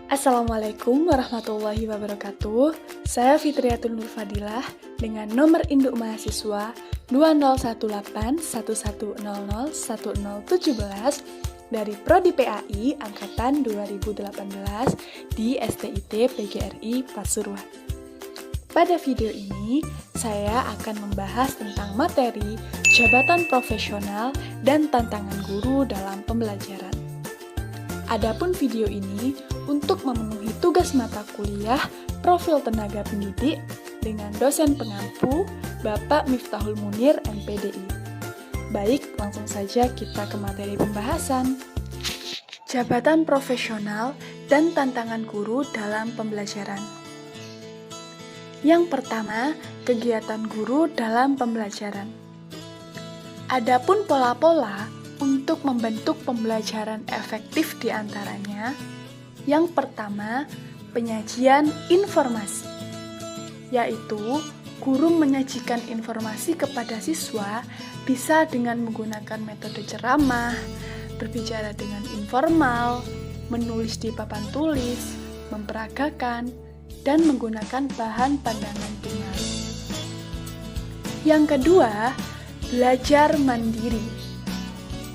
Assalamualaikum warahmatullahi wabarakatuh. Saya Fitriyatul Nurfadilah dengan nomor induk mahasiswa 208111001017 dari Prodi PAI angkatan 2018 di STIT PGRI Pasuruan. Pada video ini, saya akan membahas tentang materi jabatan profesional dan tantangan guru dalam pembelajaran. Adapun video ini untuk memenuhi tugas mata kuliah profil tenaga pendidik dengan dosen pengampu Bapak Miftahul Munir MPDI. Baik, langsung saja kita ke materi pembahasan. Jabatan profesional dan tantangan guru dalam pembelajaran. Yang pertama, kegiatan guru dalam pembelajaran. Adapun pola-pola untuk membentuk pembelajaran efektif di antaranya, yang pertama, penyajian informasi, yaitu guru menyajikan informasi kepada siswa bisa dengan menggunakan metode ceramah, berbicara dengan informal, menulis di papan tulis, memperagakan, dan menggunakan bahan pandangan dengar. Yang kedua, belajar mandiri.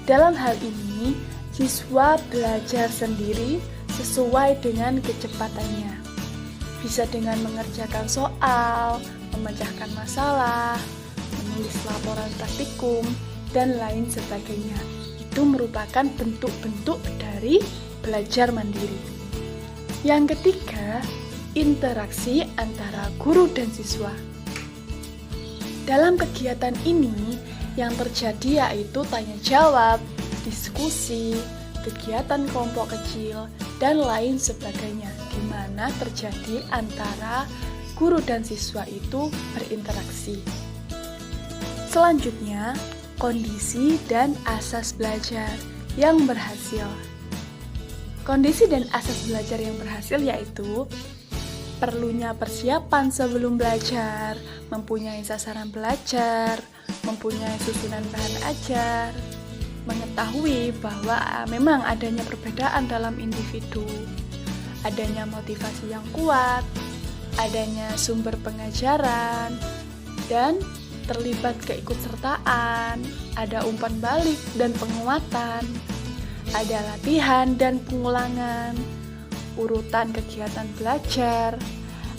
Dalam hal ini, siswa belajar sendiri sesuai dengan kecepatannya. Bisa dengan mengerjakan soal, memecahkan masalah, menulis laporan praktikum, dan lain sebagainya. Itu merupakan bentuk-bentuk dari belajar mandiri. Yang ketiga, interaksi antara guru dan siswa. Dalam kegiatan ini, yang terjadi yaitu tanya jawab, diskusi, kegiatan kelompok kecil, dan lain sebagainya, di mana terjadi antara guru dan siswa itu berinteraksi. Selanjutnya, kondisi dan asas belajar yang berhasil. Kondisi dan asas belajar yang berhasil yaitu perlunya persiapan sebelum belajar, mempunyai sasaran belajar, mempunyai susunan bahan ajar, mengetahui bahwa memang adanya perbedaan dalam individu, adanya motivasi yang kuat, adanya sumber pengajaran, dan terlibat keikutsertaan, ada umpan balik dan penguatan, ada latihan dan pengulangan, urutan kegiatan belajar,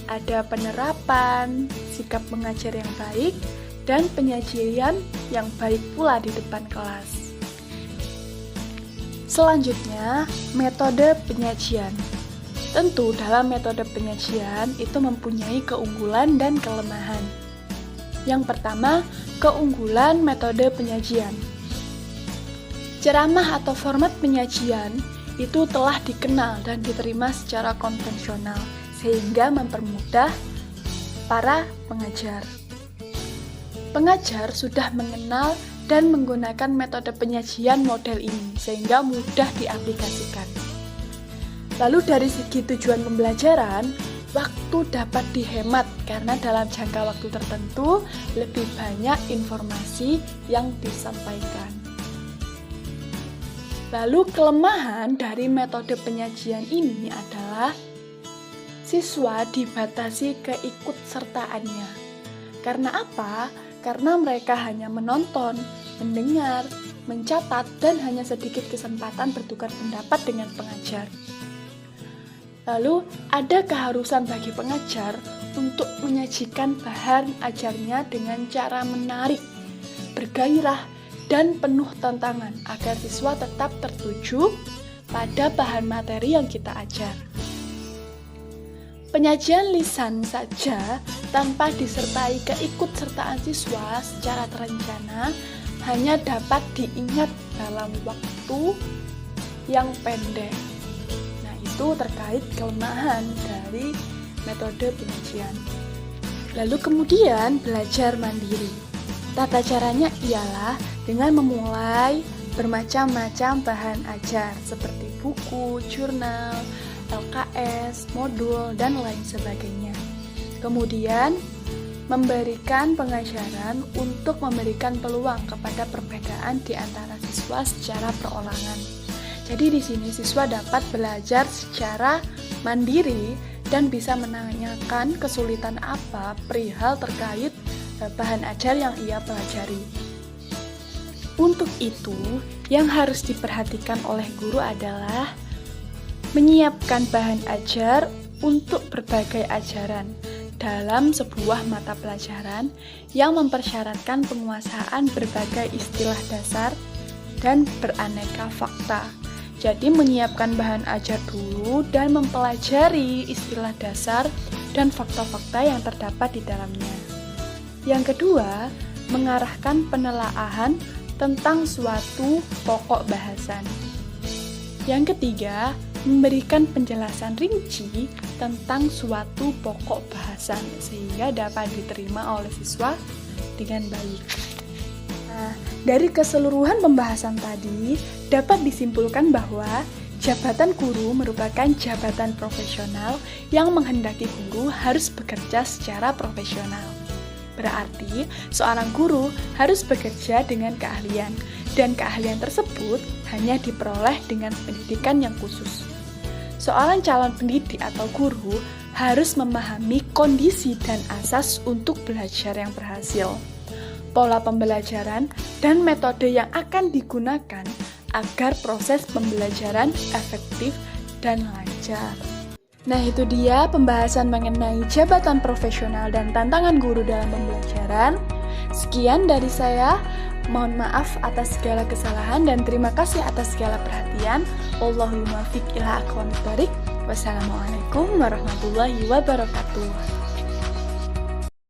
ada penerapan, sikap mengajar yang baik, dan penyajian yang baik pula di depan kelas. Selanjutnya, metode penyajian. Tentu dalam metode penyajian itu mempunyai keunggulan dan kelemahan. Yang pertama, keunggulan metode penyajian. Ceramah atau format penyajian itu telah dikenal dan diterima secara konvensional, sehingga mempermudah para pengajar. Pengajar sudah mengenal dan menggunakan metode penyajian model ini, sehingga mudah diaplikasikan. Lalu dari segi tujuan pembelajaran, waktu dapat dihemat karena dalam jangka waktu tertentu lebih banyak informasi yang disampaikan. Lalu kelemahan dari metode penyajian ini adalah siswa dibatasi keikutsertaannya. Karena apa? Karena mereka hanya menonton, mendengar, mencatat, dan hanya sedikit kesempatan bertukar pendapat dengan pengajar. Lalu, ada keharusan bagi pengajar untuk menyajikan bahan ajarnya dengan cara menarik, bergairah, dan penuh tantangan agar siswa tetap tertuju pada bahan materi yang kita ajar. Penyajian lisan saja tanpa disertai keikutsertaan siswa secara terencana hanya dapat diingat dalam waktu yang pendek. Nah, itu terkait kelemahan dari metode penyajian. Lalu kemudian belajar mandiri. Tata caranya ialah dengan memulai bermacam-macam bahan ajar seperti buku, jurnal, LKS, modul, dan lain sebagainya. Kemudian, memberikan pengajaran untuk memberikan peluang kepada perbedaan di antara siswa secara perolangan. Jadi di sini siswa dapat belajar secara mandiri dan bisa menanyakan kesulitan apa perihal terkait bahan ajar yang ia pelajari. Untuk itu, yang harus diperhatikan oleh guru adalah menyiapkan bahan ajar untuk berbagai ajaran dalam sebuah mata pelajaran yang mempersyaratkan penguasaan berbagai istilah dasar dan beraneka fakta. Jadi menyiapkan bahan ajar dulu dan mempelajari istilah dasar dan fakta-fakta yang terdapat di dalamnya. Yang kedua, mengarahkan penelaahan tentang suatu pokok bahasan. Yang ketiga, memberikan penjelasan rinci tentang suatu pokok bahasan sehingga dapat diterima oleh siswa dengan baik. Nah, dari keseluruhan pembahasan tadi dapat disimpulkan bahwa jabatan guru merupakan jabatan profesional yang menghendaki guru harus bekerja secara profesional. Berarti, seorang guru harus bekerja dengan keahlian, dan keahlian tersebut hanya diperoleh dengan pendidikan yang khusus. Seorang calon pendidik atau guru harus memahami kondisi dan asas untuk belajar yang berhasil, pola pembelajaran, dan metode yang akan digunakan agar proses pembelajaran efektif dan lancar. Nah, itu dia pembahasan mengenai jabatan profesional dan tantangan guru dalam pembelajaran. Sekian dari saya. Mohon maaf atas segala kesalahan dan terima kasih atas segala perhatian. Wallahul muwaffiq ila aqwamit thoriq. Wassalamualaikum warahmatullahi wabarakatuh.